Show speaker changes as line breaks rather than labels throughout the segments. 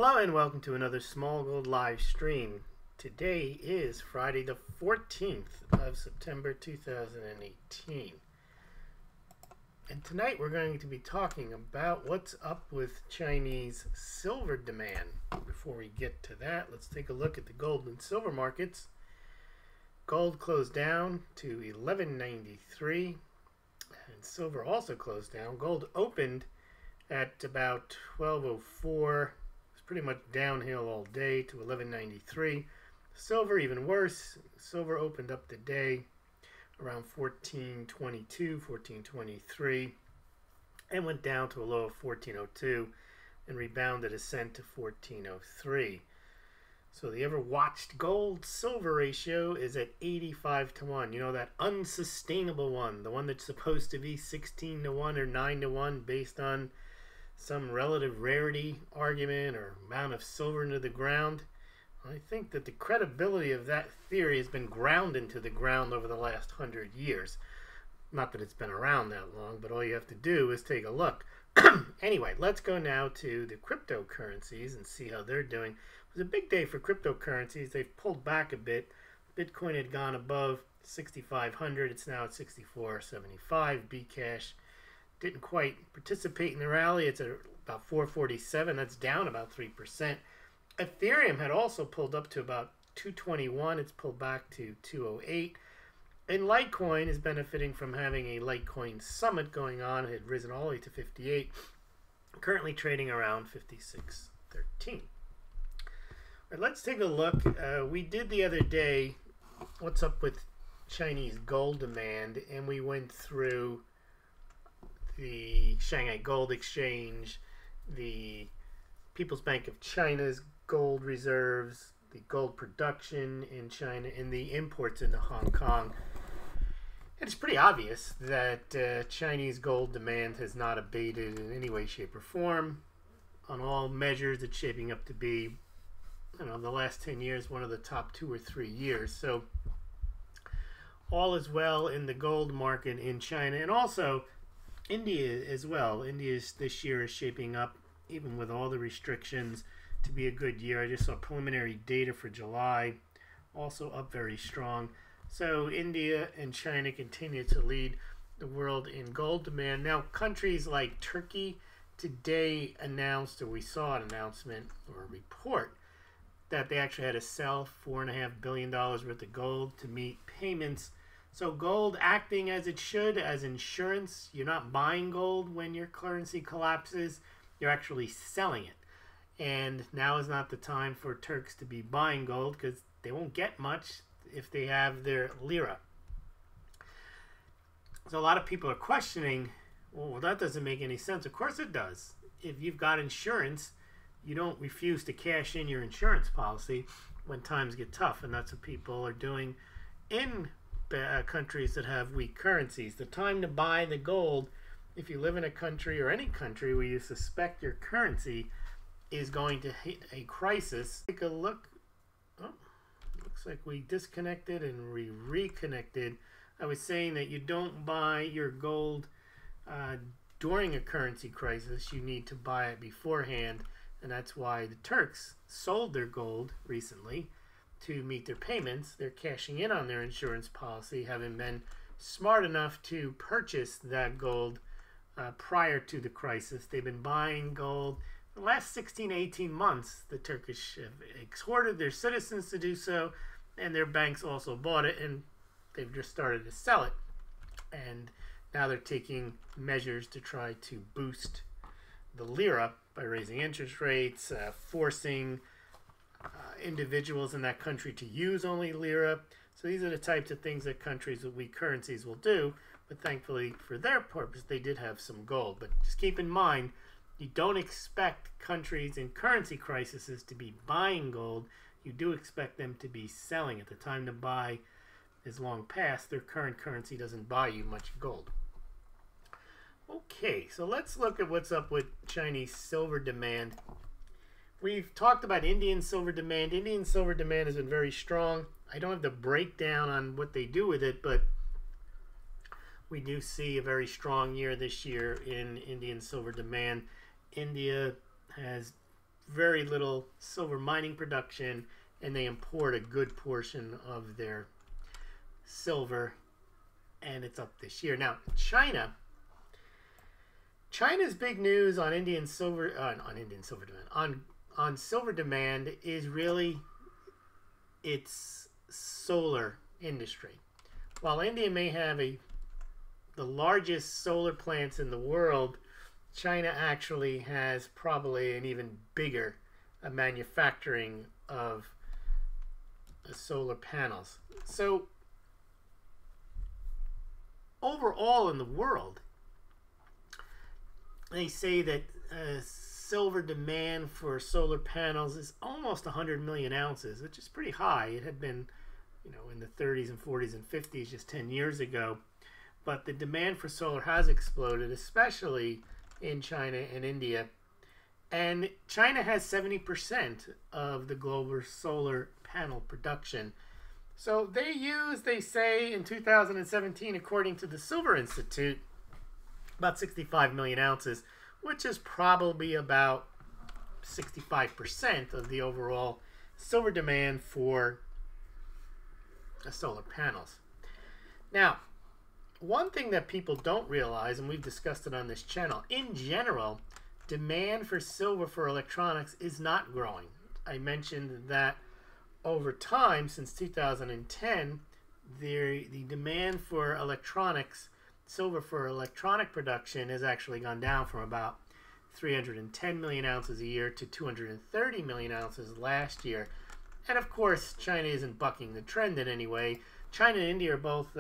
Hello and welcome to another Smaulgld live stream. Today is Friday the 14th of September 2018. And tonight we're going to be talking about what's up with Chinese silver demand. Before we get to that, let's take a look at the gold and silver markets. Gold closed down to $11.93 and silver also closed down. Gold opened at about $12.04. Pretty much downhill all day to $11.93. Silver even worse. Silver opened up the day around $14.22, $14.23, and went down to a low of $14.02 and rebounded a cent to $14.03. So the ever watched gold silver ratio is at 85-1. You know, that unsustainable one, the one that's supposed to be 16-1 or 9-1 based on some relative rarity argument or amount of silver into the ground. I think that the credibility of that theory has been ground into the ground over the last 100 years. Not that it's been around that long, but all you have to do is take a look. Anyway, let's go now to the cryptocurrencies and see how they're doing. It was a big day for cryptocurrencies. They've pulled back a bit. Bitcoin had gone above 6,500. It's now at 6,475. Bcash didn't quite participate in the rally. It's at about 447. That's down about 3%. Ethereum had also pulled up to about 221. It's pulled back to 208. And Litecoin is benefiting from having a Litecoin summit going on. It had risen all the way to 58. Currently trading around 56.13. Right, let's take a look. We did the other day what's up with Chinese gold demand, and we went through the Shanghai Gold Exchange, the People's Bank of China's gold reserves, the gold production in China, and the imports into Hong Kong. It's pretty obvious that Chinese gold demand has not abated in any way, shape, or form. On all measures, it's shaping up to be, the last 10 years, one of the top 2 or 3 years. So all is well in the gold market in China, and also India as well. India this year is shaping up, even with all the restrictions, to be a good year. I just saw preliminary data for July, also up very strong. So India and China continue to lead the world in gold demand. Now, countries like Turkey today announced, or we saw an announcement or a report, that they actually had to sell $4.5 billion worth of gold to meet payments. So gold acting as it should, as insurance. You're not buying gold when your currency collapses. You're actually selling it. And now is not the time for Turks to be buying gold because they won't get much if they have their lira. So a lot of people are questioning, well, that doesn't make any sense. Of course it does. If you've got insurance, you don't refuse to cash in your insurance policy when times get tough. And that's what people are doing in countries that have weak currencies. The time to buy the gold, if you live in a country or any country where you suspect your currency is going to hit a crisis. Take a look. Oh, looks like we disconnected and we reconnected. I was saying that you don't buy your gold during a currency crisis. You need to buy it beforehand, and that's why the Turks sold their gold recently to meet their payments. They're cashing in on their insurance policy, having been smart enough to purchase that gold prior to the crisis. They've been buying gold the last 16 to 18 months. The Turkish have exhorted their citizens to do so, and their banks also bought it, and they've just started to sell it. And now they're taking measures to try to boost the lira by raising interest rates, forcing individuals in that country to use only lira. So these are the types of things that countries with weak currencies will do. But thankfully, for their purpose, they did have some gold. But just keep in mind, you don't expect countries in currency crises to be buying gold. You do expect them to be selling it. The time to buy is long past. Their current currency doesn't buy you much gold. Okay, so let's look at what's up with Chinese silver demand. We've talked about Indian silver demand. Indian silver demand has been very strong. I don't have the breakdown on what they do with it, but we do see a very strong year this year in Indian silver demand. India has very little silver mining production, and they import a good portion of their silver, and it's up this year. Now, China's big news on Indian silver demand, on silver demand is really its solar industry. While India may have the largest solar plants in the world, China actually has probably an even bigger manufacturing of solar panels. So overall in the world, they say that silver demand for solar panels is almost 100 million ounces, which is pretty high. It had been, in the 30s and 40s and 50s just 10 years ago. But the demand for solar has exploded, especially in China and India. And China has 70% of the global solar panel production. So they say in 2017, according to the Silver Institute, about 65 million ounces, which is probably about 65% of the overall silver demand for solar panels. Now, one thing that people don't realize, and we've discussed it on this channel, in general, demand for silver for electronics is not growing. I mentioned that over time, since 2010, the demand for electronics, silver for electronic production, has actually gone down from about 310 million ounces a year to 230 million ounces last year. And of course, China isn't bucking the trend in any way. China and India are both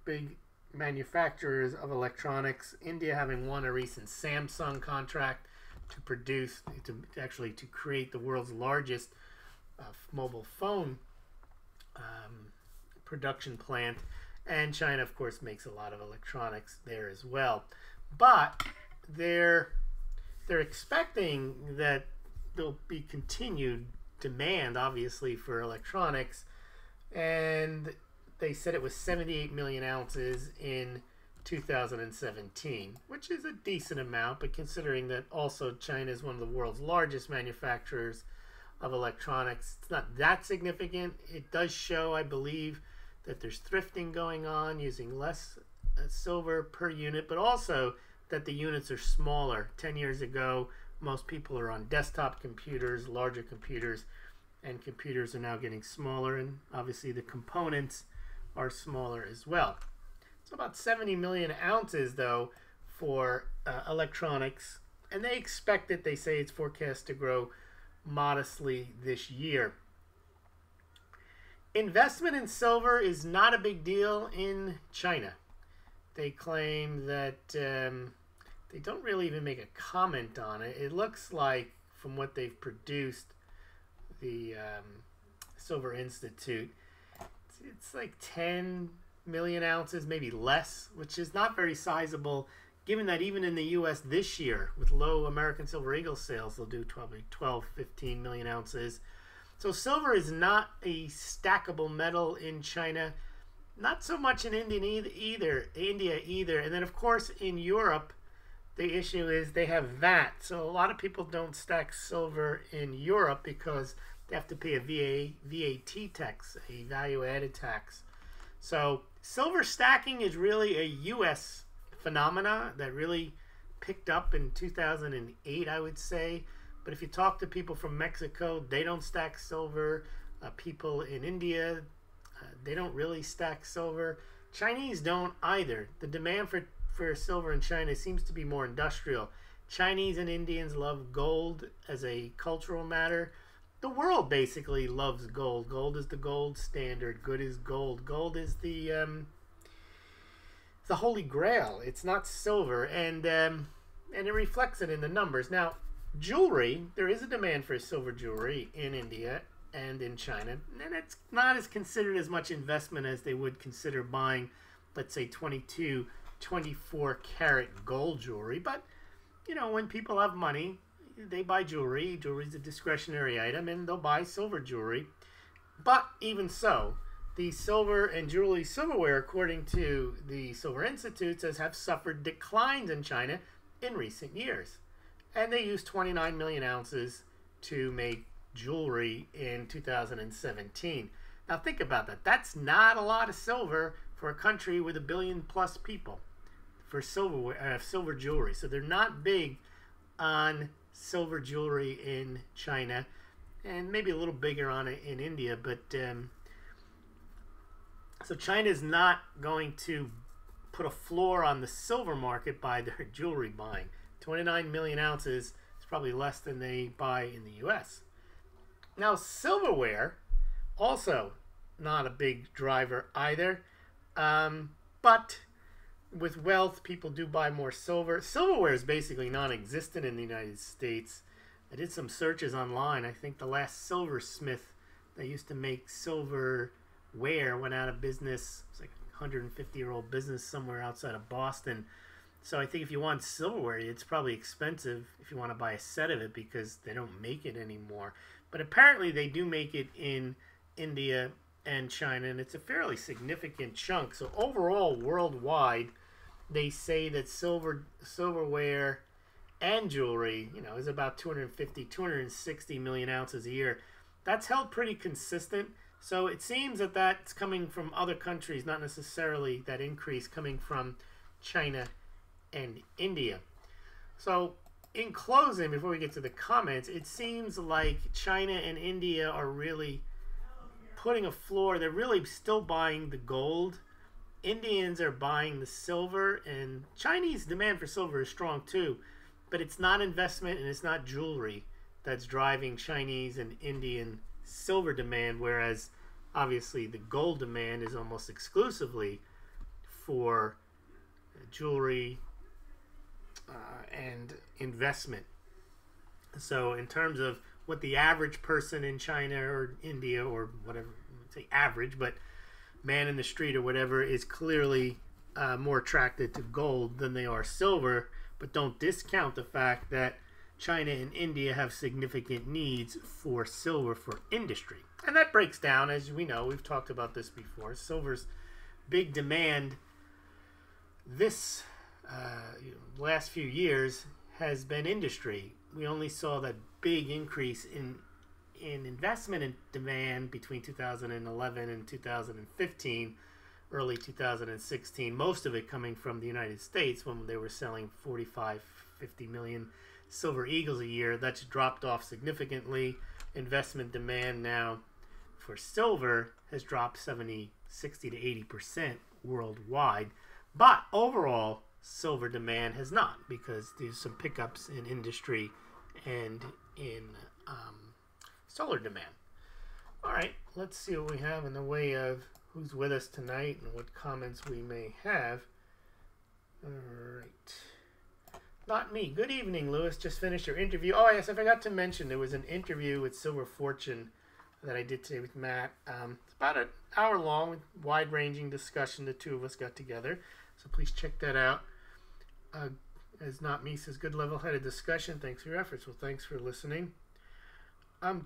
big manufacturers of electronics. India having won a recent Samsung contract to create the world's largest mobile phone production plant. And China, of course, makes a lot of electronics there as well. But they're expecting that there'll be continued demand, obviously, for electronics. And they said it was 78 million ounces in 2017, which is a decent amount, but considering that also China is one of the world's largest manufacturers of electronics, it's not that significant. It does show, I believe, that there's thrifting going on, using less silver per unit, but also that the units are smaller. 10 years ago, most people are on desktop computers, larger computers, and computers are now getting smaller, and obviously the components are smaller as well. So about 70 million ounces, though, for electronics, and they expect it, they say it's forecast to grow modestly this year. Investment in silver is not a big deal in China. They claim that they don't really even make a comment on it. It looks like, from what they've produced, the Silver Institute, it's like 10 million ounces, maybe less, which is not very sizable, given that even in the U.S. this year, with low American Silver Eagle sales, they'll do probably 12, 15 million ounces. So silver is not a stackable metal in China, not so much in India either. And then, of course, in Europe, the issue is they have VAT. So a lot of people don't stack silver in Europe because they have to pay a VAT tax, a value-added tax. So silver stacking is really a U.S. phenomena that really picked up in 2008, I would say. But if you talk to people from Mexico, they don't stack silver. People in India, they don't really stack silver. Chinese don't either. The demand for silver in China seems to be more industrial. Chinese and Indians love gold as a cultural matter. The world basically loves gold. Gold is the gold standard. Good is gold. Gold is the holy grail. It's not silver, and it reflects it in the numbers. Now, jewelry, there is a demand for silver jewelry in India and in China, and it's not as considered as much investment as they would consider buying, let's say, 22, 24 karat gold jewelry. But, when people have money, they buy jewelry. Jewelry is a discretionary item, and they'll buy silver jewelry. But even so, the silver and jewelry silverware, according to the Silver Institute, have suffered declines in China in recent years. And they use 29 million ounces to make jewelry in 2017. Now think about that. That's not a lot of silver for a country with 1 billion plus people for silver jewelry. So they're not big on silver jewelry in China, and maybe a little bigger on it in India. But so China is not going to put a floor on the silver market by their jewelry buying. 29 million ounces is probably less than they buy in the US. Now silverware, also not a big driver either, but with wealth people do buy more silver. Silverware is basically non-existent in the United States. I did some searches online. I think the last silversmith that used to make silverware went out of business. It's like a 150-year-old business somewhere outside of Boston. So I think if you want silverware, it's probably expensive if you want to buy a set of it because they don't make it anymore. But apparently they do make it in India and China, and it's a fairly significant chunk. So overall, worldwide, they say that silverware and jewelry, is about 250, 260 million ounces a year. That's held pretty consistent. So it seems that that's coming from other countries, not necessarily that increase coming from China and India. So in closing, before we get to the comments, it seems like China and India are really putting a floor. They're really still buying the gold. Indians are buying the silver, and Chinese demand for silver is strong too, but it's not investment and it's not jewelry that's driving Chinese and Indian silver demand, whereas obviously the gold demand is almost exclusively for jewelry and investment. So in terms of what the average person in China or India or whatever, say average, but man in the street or whatever, is clearly more attracted to gold than they are silver. But don't discount the fact that China and India have significant needs for silver for industry. And that breaks down, as we know, we've talked about this before, silver's big demand this last few years has been industry. We only saw that big increase in investment and demand between 2011 and 2015, early 2016, most of it coming from the United States when they were selling 45, 50 million silver eagles a year. That's dropped off significantly. Investment demand now for silver has dropped 60 to 80% worldwide. But overall, silver demand has not, because there's some pickups in industry and in solar demand. All right, let's see what we have in the way of who's with us tonight and what comments we may have. All right. Not me. Good evening, Lewis. Just finished your interview. Oh, yes, I forgot to mention there was an interview with Silver Fortune that I did today with Matt. It's about an hour long, wide-ranging discussion. The two of us got together. So please check that out. As Not Me says, good level-headed discussion. Thanks for your efforts. Well, thanks for listening.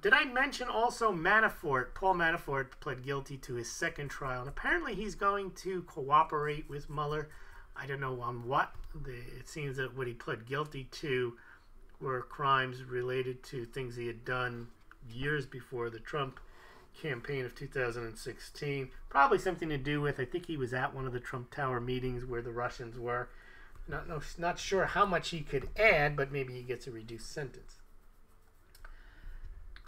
Did I mention also Manafort? Paul Manafort pled guilty to his second trial, and apparently he's going to cooperate with Mueller. I don't know on what. It seems that what he pled guilty to were crimes related to things he had done years before the Trump campaign of 2016. Probably something to do with, I think he was at one of the Trump Tower meetings where the Russians were. Not sure how much he could add, but maybe he gets a reduced sentence.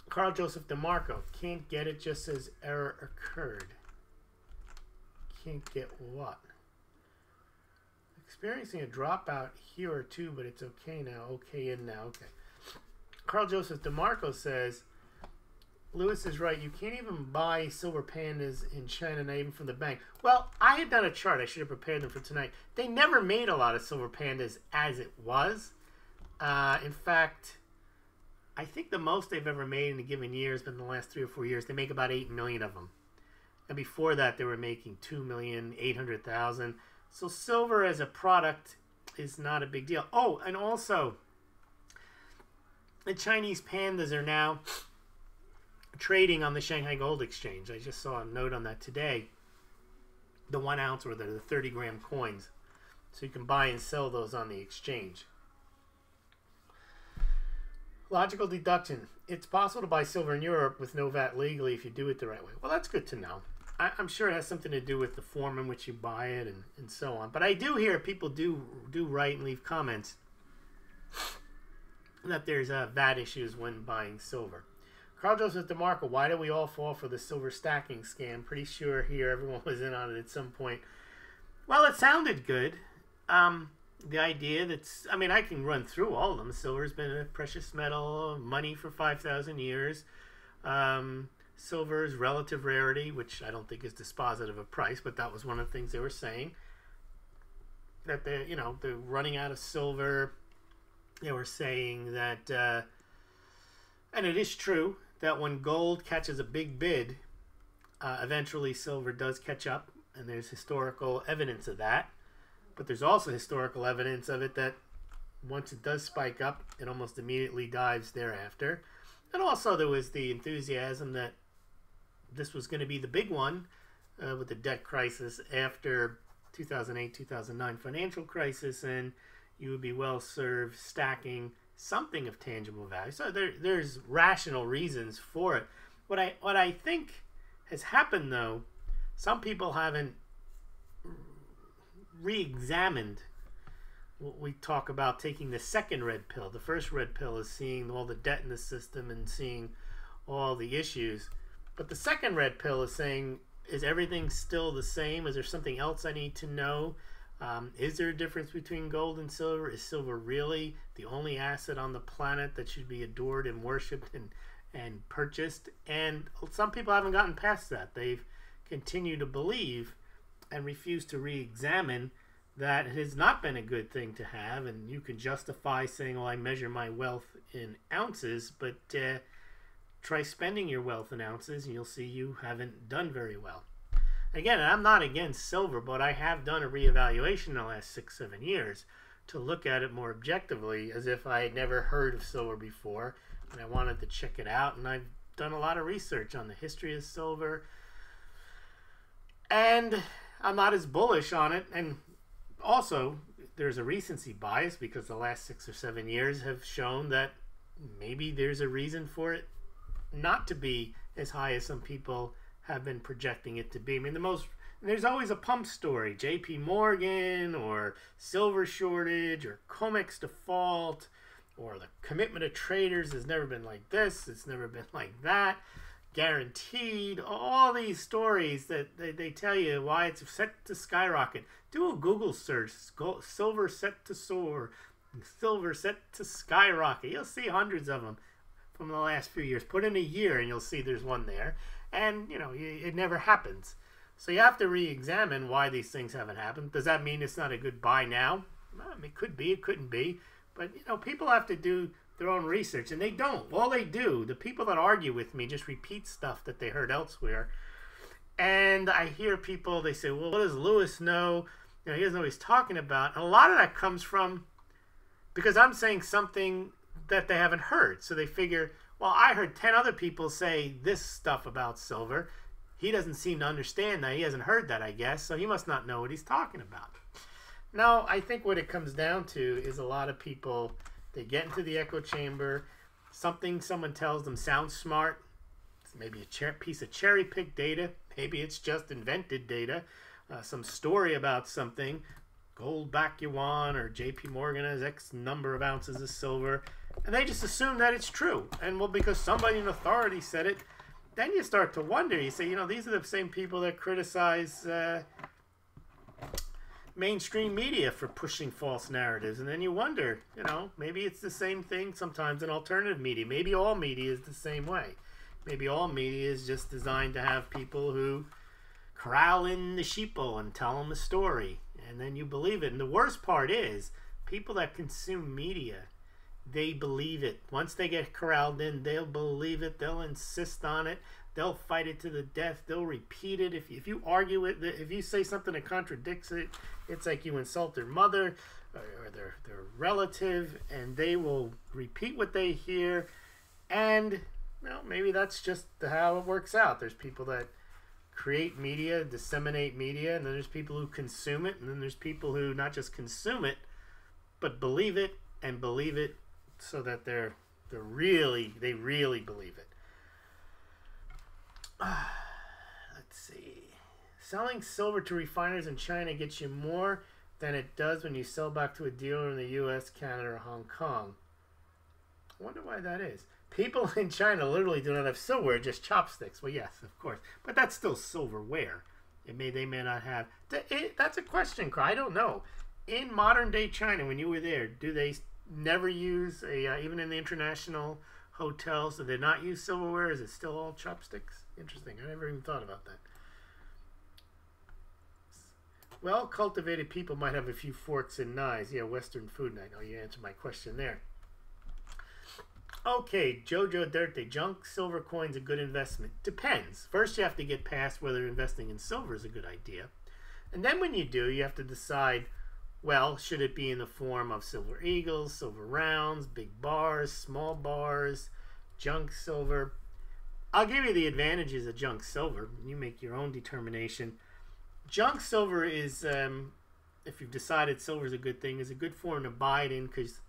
Carl Joseph DeMarco, can't get it, just says error occurred. Can't get what? Experiencing a dropout here or two, but it's okay now. Okay in now. Okay. Carl Joseph DeMarco says, Lewis is right. You can't even buy silver pandas in China, not even from the bank. Well, I had done a chart. I should have prepared them for tonight. They never made a lot of silver pandas as it was. In fact, I think the most they've ever made in a given year has been in the last 3 or 4 years. They make about 8 million of them. And before that, they were making 2,800,000. So silver as a product is not a big deal. Oh, and also, the Chinese pandas are now trading on the Shanghai Gold Exchange. I just saw a note on that today. The 1 ounce or the 30-gram coins. So you can buy and sell those on the exchange. Logical deduction. It's possible to buy silver in Europe with no VAT legally if you do it the right way. Well, that's good to know. I'm sure it has something to do with the form in which you buy it and so on. But I do hear people do write and leave comments that there's VAT issues when buying silver. Carl Joseph DeMarco, why do we all fall for the silver stacking scam? Pretty sure here everyone was in on it at some point. Well, it sounded good. The idea that's, I mean, I can run through all of them. Silver's been a precious metal, money for 5,000 years. Silver's relative rarity, which I don't think is dispositive of price, but that was one of the things they were saying. That they're running out of silver. They were saying that, and it is true, that when gold catches a big bid, eventually silver does catch up, and there's historical evidence of that. But there's also historical evidence of it that once it does spike up, it almost immediately dives thereafter. And also there was the enthusiasm that this was going to be the big one with the debt crisis after 2008-2009 financial crisis, and you would be well served stacking something of tangible value. So there's rational reasons for it. What I think has happened, though, some people haven't re-examined what we talk about taking the second red pill. The first red pill is seeing all the debt in the system and seeing all the issues. But the second red pill is saying, is everything still the same? Is there something else I need to know? Is there a difference between gold and silver? Is silver really the only asset on the planet that should be adored and worshipped and purchased? And some people haven't gotten past that. They've continued to believe and refuse to re-examine that it has not been a good thing to have, and you can justify saying, well, I measure my wealth in ounces, but try spending your wealth in ounces and you'll see you haven't done very well. Again, I'm not against silver, but I have done a reevaluation in the last 6-7 years to look at it more objectively, as if I had never heard of silver before, and I wanted to check it out, and I've done a lot of research on the history of silver, and I'm not as bullish on it. And also there's a recency bias because the last 6 or 7 years have shown that maybe there's a reason for it not to be as high as some people have been projecting it to be. I mean, there's always a pump story, JP Morgan or silver shortage or COMEX default, or the commitment of traders has never been like this, it's never been like that. Guaranteed, all these stories that they tell you why it's set to skyrocket. Do a Google search, silver set to soar, silver set to skyrocket. You'll see hundreds of them from the last few years. Put in a year and you'll see there's one there. And, it never happens. So you have to re-examine why these things haven't happened. Does that mean it's not a good buy now? Well, it could be, it couldn't be. But, people have to do their own research, and they don't. All they do, the people that argue with me, just repeat stuff that they heard elsewhere. And I hear people, they say, well, what does Lewis know? He doesn't know what he's talking about. And a lot of that comes from, because I'm saying something that they haven't heard. So they figure, well, I heard 10 other people say this stuff about silver. He doesn't seem to understand that. He hasn't heard that, I guess. So he must not know what he's talking about. Now, I think what it comes down to is a lot of people, they get into the echo chamber, something someone tells them sounds smart, it's maybe a piece of cherry-picked data, maybe it's just invented data, some story about something, gold back yuan, or JP Morgan has X number of ounces of silver, and they just assume that it's true. And well, because somebody in authority said it, then you start to wonder. You say, these are the same people that criticize mainstream media for pushing false narratives, and then you wonder, maybe it's the same thing sometimes in alternative media. Maybe all media is the same way. Maybe all media is just designed to have people who corral in the sheeple and tell them a story, and then you believe it. And the worst part is, people that consume media, they believe it. Once they get corralled in, they'll believe it, they'll insist on it, they'll fight it to the death, they'll repeat it. If you argue it, if you say something that contradicts it, it's like you insult their mother or their relative, and they will repeat what they hear. And maybe that's just how it works out. There's people that create media, disseminate media, and then there's people who consume it, and then there's people who not just consume it, but believe it, and believe it so that they're They really believe it. Let's see. Selling silver to refiners in China gets you more than it does when you sell back to a dealer in the U.S., Canada, or Hong Kong. I wonder why that is. People in China literally do not have silverware, just chopsticks. Well, yes, of course. But that's still silverware. They may not have. That's a question, I don't know. In modern day China, when you were there, do they never use, even in the international hotels, do they not use silverware? Is it still all chopsticks? Interesting. I never even thought about that. Well-cultivated people might have a few forks and knives. Yeah, Western food. I know you answered my question there. Okay, Jojo Dirte, junk silver coins a good investment? Depends. First, you have to get past whether investing in silver is a good idea. And then when you do, you have to decide, well, should it be in the form of silver eagles, silver rounds, big bars, small bars, junk silver? I'll give you the advantages of junk silver. You make your own determination. Junk silver is, if you've decided silver is a good thing, is a good form to buy it in because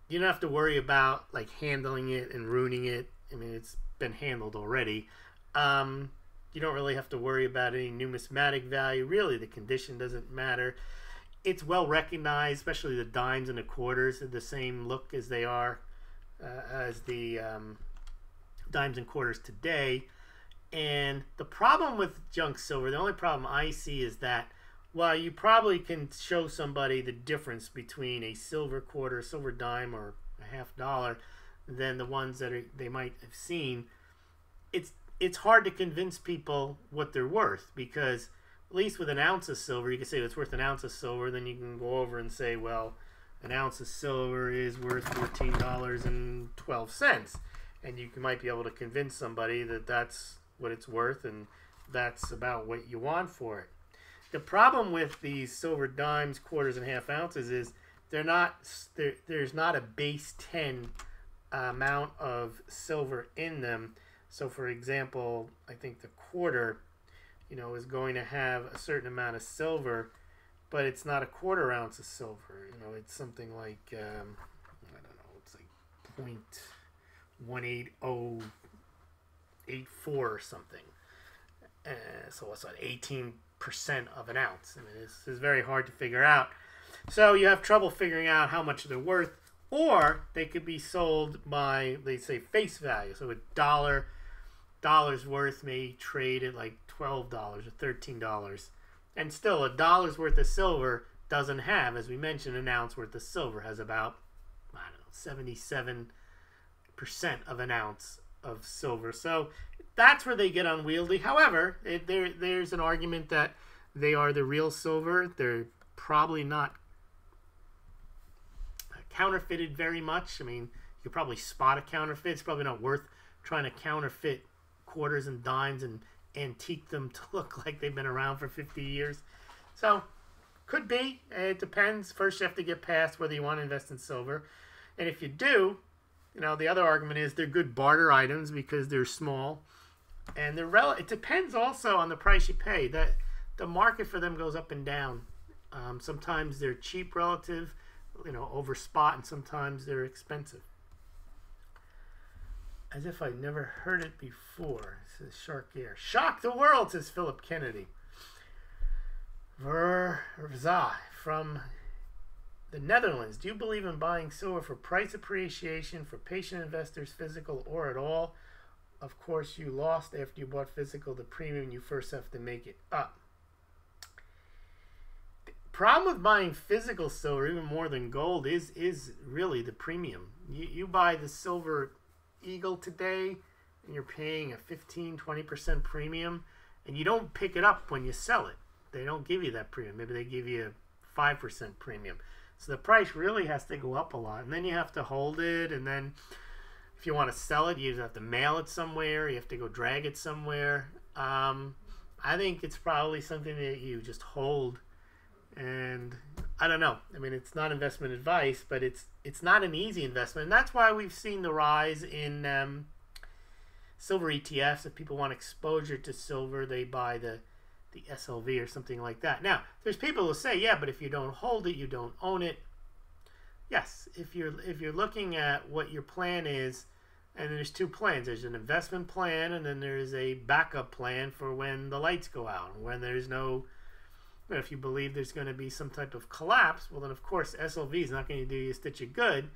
you don't have to worry about like handling it and ruining it. I mean, it's been handled already. You don't really have to worry about any numismatic value. Really, the condition doesn't matter. It's well recognized, especially the dimes and the quarters are the same look as they are as the dimes and quarters today. And the problem with junk silver, the only problem I see is that while you probably can show somebody the difference between a silver quarter, silver dime, or a $50 than the ones that they might have seen, it's hard to convince people what they're worth, because at least with an ounce of silver, you can say it's worth an ounce of silver, then you can go over and say, well, an ounce of silver is worth $14.12. And you might be able to convince somebody that that's what it's worth and that's about what you want for it. The problem with these silver dimes, quarters, and half ounces is there's not a base 10 amount of silver in them. So, for example, I think the quarter, is going to have a certain amount of silver, but it's not a quarter ounce of silver. It's something like I don't know, it's like 0.18084 or something. So what's that? 18% of an ounce. I mean, this is very hard to figure out. So you have trouble figuring out how much they're worth, or they could be sold by, they say, face value. So $1 worth may trade at like $12 or $13, and still $1 worth of silver doesn't have, as we mentioned, an ounce worth of silver has about, I don't know, 77% of an ounce of silver. So that's where they get unwieldy. However, there's an argument that they are the real silver. They're probably not counterfeited very much. I mean, you could probably spot a counterfeit. It's probably not worth trying to counterfeit quarters and dimes and antique them to look like they've been around for 50 years. So, could be. It depends. First, you have to get past whether you want to invest in silver. And if you do, the other argument is they're good barter items because they're small. And it depends also on the price you pay. That the market for them goes up and down. Sometimes they're cheap relative, over spot, and sometimes they're expensive. As if I'd never heard it before, says Shark Air. Shock the world, says Philip Kennedy. Verzai from the Netherlands. Do you believe in buying silver for price appreciation, for patient investors, physical, or at all? Of course, you lost after you bought physical. The premium, you first have to make it up. The problem with buying physical silver, even more than gold, is really the premium. You buy the silver eagle today, and you're paying a 15-20% premium, and you don't pick it up when you sell it. They don't give you that premium. Maybe they give you a 5% premium. So the price really has to go up a lot, and then you have to hold it, and then if you want to sell it, you either have to mail it somewhere, you have to go drag it somewhere. I think it's probably something that you just hold, and I don't know. I mean, it's not investment advice, but it's not an easy investment, and that's why we've seen the rise in silver ETFs. If people want exposure to silver, they buy the SLV or something like that. Now, there's people who say, yeah, but if you don't hold it, you don't own it. yes, if you're looking at what your plan is, and there's two plans. There's an investment plan, and then there's a backup plan for when the lights go out, when there's no. If you believe there's going to be some type of collapse, well, then of course SLV is not going to do you a stitch of good,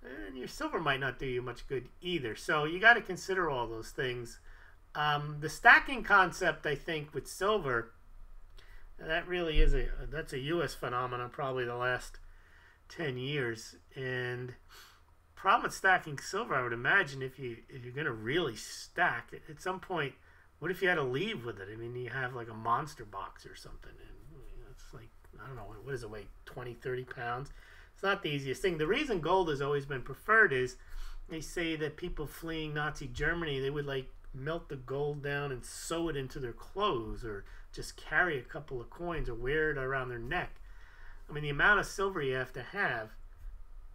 and your silver might not do you much good either. So you got to consider all those things. The stacking concept, I think, with silver, that really is that's a U.S. phenomenon, probably the last 10 years. And problem with stacking silver, I would imagine, if you're going to really stack at some point, what if you had to leave with it? I mean, you have like a monster box or something, and it's like, I don't know, what does it weigh, 20, 30 pounds? It's not the easiest thing. The reason gold has always been preferred is they say that people fleeing Nazi Germany, they would like melt the gold down and sew it into their clothes, or just carry a couple of coins or wear it around their neck. I mean, the amount of silver you have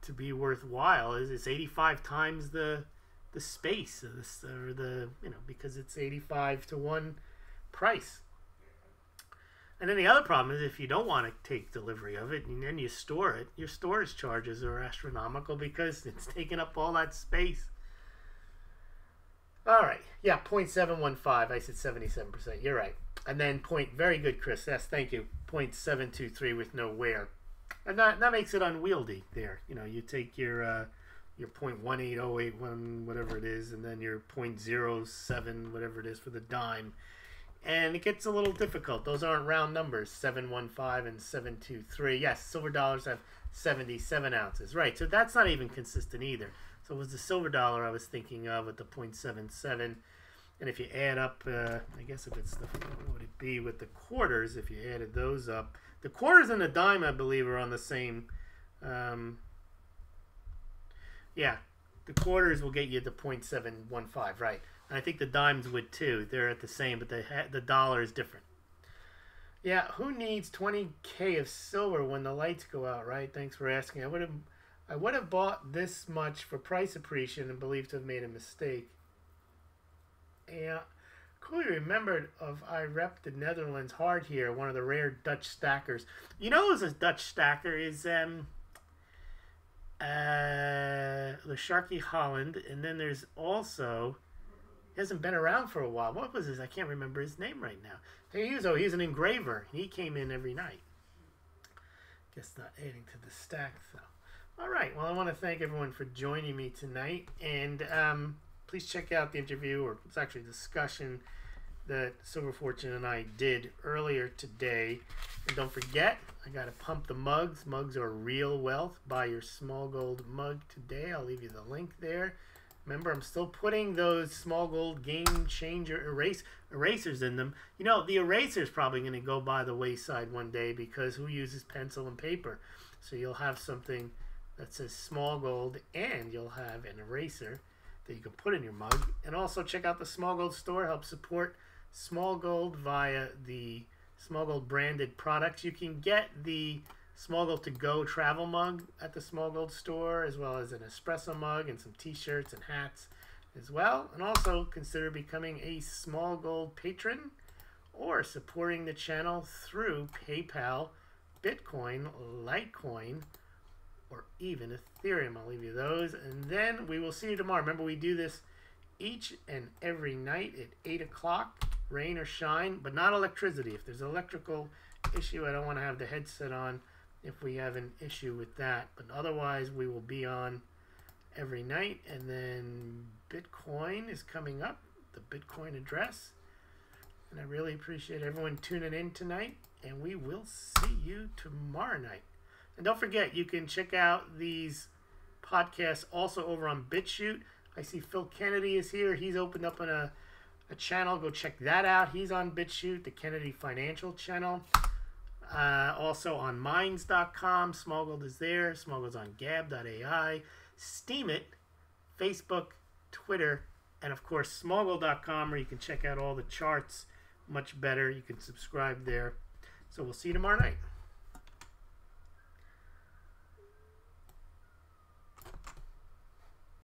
to be worthwhile is it's 85 times the space of this, or the, because it's 85 to 1 price. And then the other problem is if you don't want to take delivery of it and then you store it, your storage charges are astronomical because it's taking up all that space. All right, yeah, 0.715. I said 77%. You're right. And then very good, Chris. Yes, thank you. 0.723 with no wear, and that makes it unwieldy. There, you take your 0.18081, whatever it is, and then your 0.07, whatever it is for the dime, and it gets a little difficult. Those aren't round numbers. 715 and 723. Yes, silver dollars have 77 ounces. Right. So that's not even consistent either. So it was the silver dollar I was thinking of at the 0.77. And if you add up, I guess if it's what would it be with the quarters, if you added those up. The quarters and the dime, I believe, are on the same. Yeah, the quarters will get you the 0.715, right. And I think the dimes would too. They're at the same, but the dollar is different. Yeah, who needs 20K of silver when the lights go out, right? Thanks for asking. I would have bought this much for price appreciation and believed to have made a mistake. Yeah, coolly remembered I repped the Netherlands hard here, one of the rare Dutch stackers. You know who's a Dutch stacker is the Sharky Holland, and then there's also, he hasn't been around for a while. What was his? I can't remember his name right now. He's an engraver. He came in every night. Guess not adding to the stack though. All right. Well, I want to thank everyone for joining me tonight, and please check out the interview, or it's actually a discussion that Silver Fortune and I did earlier today. And don't forget, I got to pump the mugs. Mugs are real wealth. Buy your Smaulgld mug today. I'll leave you the link there. Remember, I'm still putting those Smaulgld game changer erasers in them. The eraser is probably going to go by the wayside one day, because who uses pencil and paper? So you'll have something that says Smaulgld, and you'll have an eraser that you can put in your mug. And also check out the Smaulgld store. Help support Smaulgld via the Smaulgld branded products. You can get the Smaulgld to go travel mug at the Smaulgld store, as well as an espresso mug and some t-shirts and hats as well. And also consider becoming a Smaulgld patron or supporting the channel through PayPal, Bitcoin, Litecoin, or even Ethereum. I'll leave you those, and then we will see you tomorrow. Remember, we do this each and every night at 8 o'clock, rain or shine, but not electricity. If there's an electrical issue, I don't want to have the headset on if we have an issue with that, but otherwise we will be on every night. And then Bitcoin is coming up, the Bitcoin address, and I really appreciate everyone tuning in tonight, and we will see you tomorrow night. And don't forget, you can check out these podcasts also over on BitChute. I see Phil Kennedy is here. He's opened up a channel. Go check that out. He's on BitChute, the Kennedy Financial channel. Also on minds.com. Smaulgld is there. Smaulgld's on gab.ai. Steam it, Facebook, Twitter, and of course Smaulgld.com, where you can check out all the charts much better. You can subscribe there. So we'll see you tomorrow night.